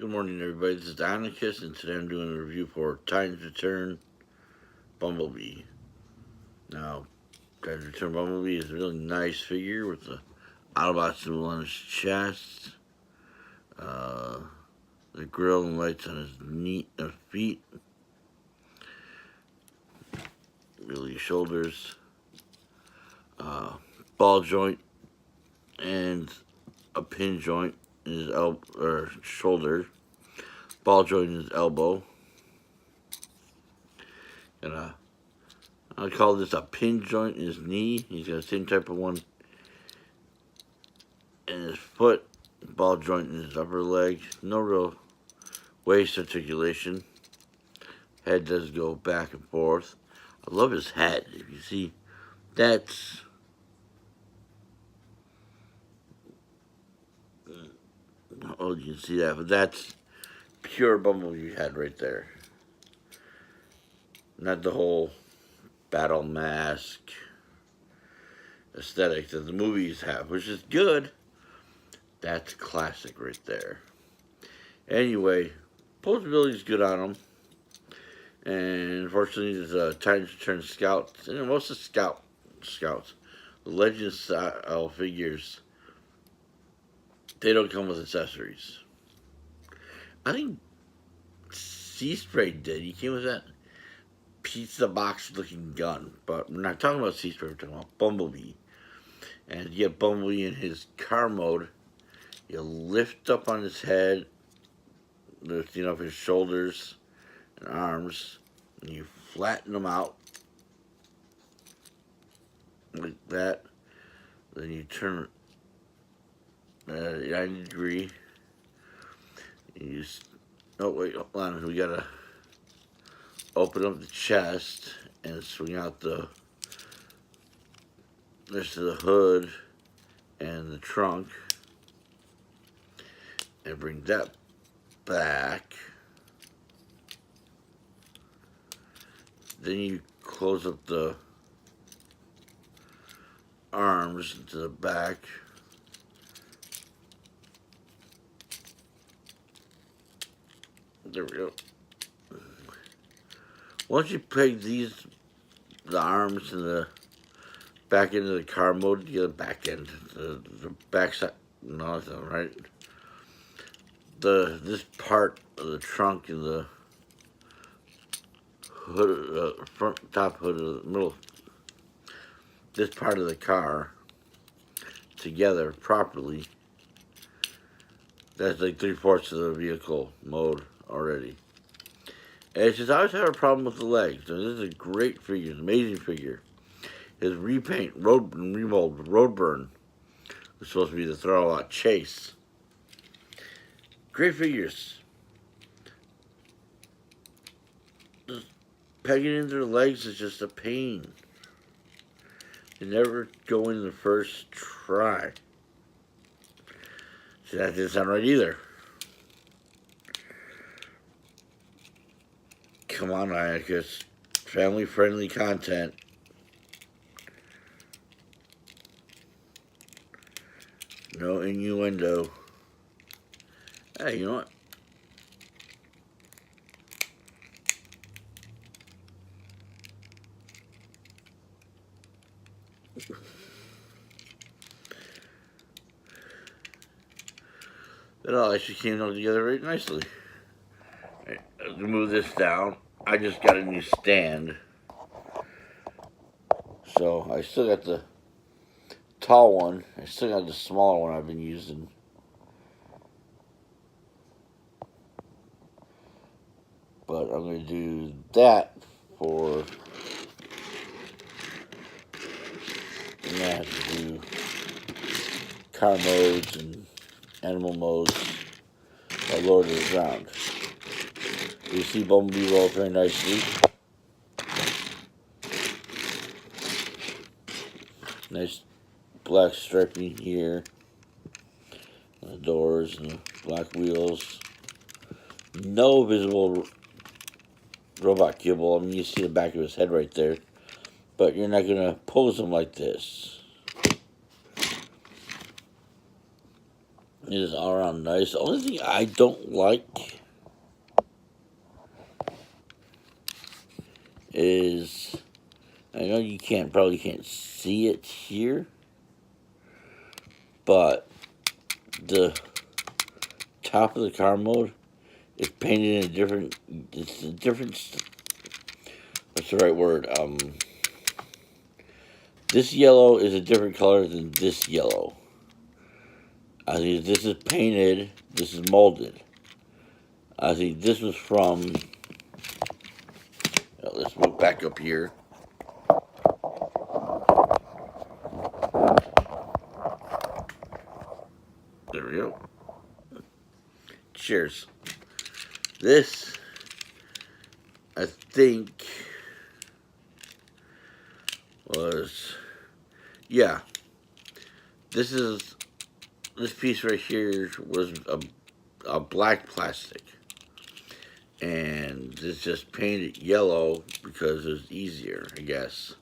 Good morning, everybody. This is Ionacus, and today I'm doing a review for Titan's Return Bumblebee. Now, Titan's Return Bumblebee is a really nice figure with the Autobot symbol on his chest, uh, the grill and lights on his feet, really shoulders, ball joint, and a pin joint in his shoulder, ball joint in his elbow, and I call this a pin joint in his knee. He's got the same type of one in his foot, ball joint in his upper leg. No real waist articulation. Head does go back and forth. I love his head. If you see, that's oh, you can see that, but that's pure Bumblebee head right there. Not the whole battle mask aesthetic that the movies have, which is good. That's classic right there. Anyway, posability is good on him. And unfortunately, there's a Titans Return Scouts. And most of Scouts, the Legend style figures, they don't come with accessories. I think Sea Spray did. He came with that pizza box looking gun. But we're not talking about Sea Spray, we're talking about Bumblebee. And you get Bumblebee in his car mode. You lift up on his head, lifting up his shoulders and arms, and you flatten them out like that. Then you turn it 90 degree. You oh wait, hold on. We gotta open up the chest and swing out the rest of the hood and the trunk, and bring that back. Then you close up the arms to the back. There we go. Once you peg the arms and the back into the car mode, you get the back end, the back side, no, that's not right. This part of the trunk and the hood, top hood of the middle, this part of the car together properly. That's like 3/4 of the vehicle mode already. And it's just I always had a problem with the legs. So this is a great figure, an amazing figure. His repaint, remold, road burn was supposed to be the throw out chase. Great figures. Just pegging into their legs is just a pain. They never go in the first try. See, that didn't sound right either. Come on, Ionacus. Family-friendly content. No innuendo. Hey, you know what? It all actually came all together very nicely. Right, let's move this down. I just got a new stand. So I still got the tall one. I still got the smaller one I've been using. But I'm going to do that for... And I have to do car modes and animal modes are lower to the ground. You see Bumblebee roll very nicely. Nice black striping here. The doors and the black wheels. No visible robot kibble. I mean, you see the back of his head right there. But you're not going to pose him like this. It is all around nice. The only thing I don't like is, I know you probably can't see it here, but the top of the car mode is painted in a different, it's a different, what's the right word? This yellow is a different color than this yellow. I think this is painted, this is molded. I think this was from, let's move back up here. There we go. Cheers. This, I think, was, yeah. This piece right here was a black plastic. And it's just painted yellow because it was easier, I guess.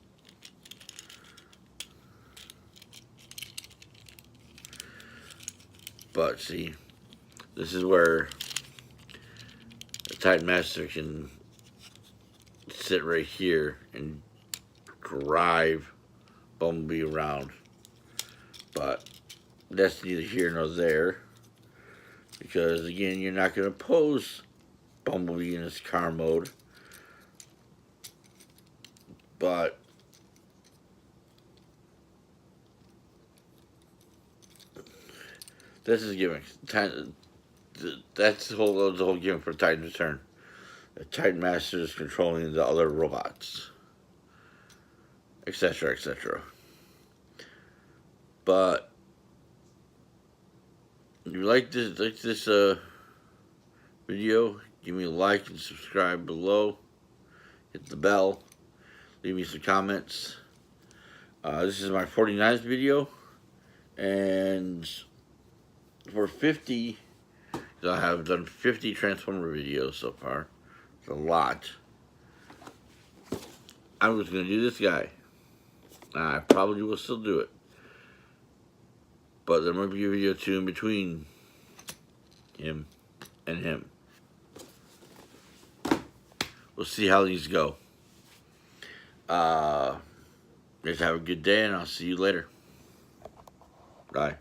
But see, this is where the Titan Master can sit right here and drive Bumblebee around. But that's neither here nor there, because again, you're not going to pose Bumblebee in his car mode. But this is gimmick. That's the whole gimmick for Titan Return. The Titan Master is controlling the other robots, etc., etc. But if you like this video, give me a like and subscribe below. Hit the bell. Leave me some comments. This is my 49th video, and for 50, I have done 50 Transformer videos so far. It's a lot. I was going to do this guy. I probably will still do it. But there might be a video too in between him and him. We'll see how these go. Guys, have a good day, and I'll see you later. Bye.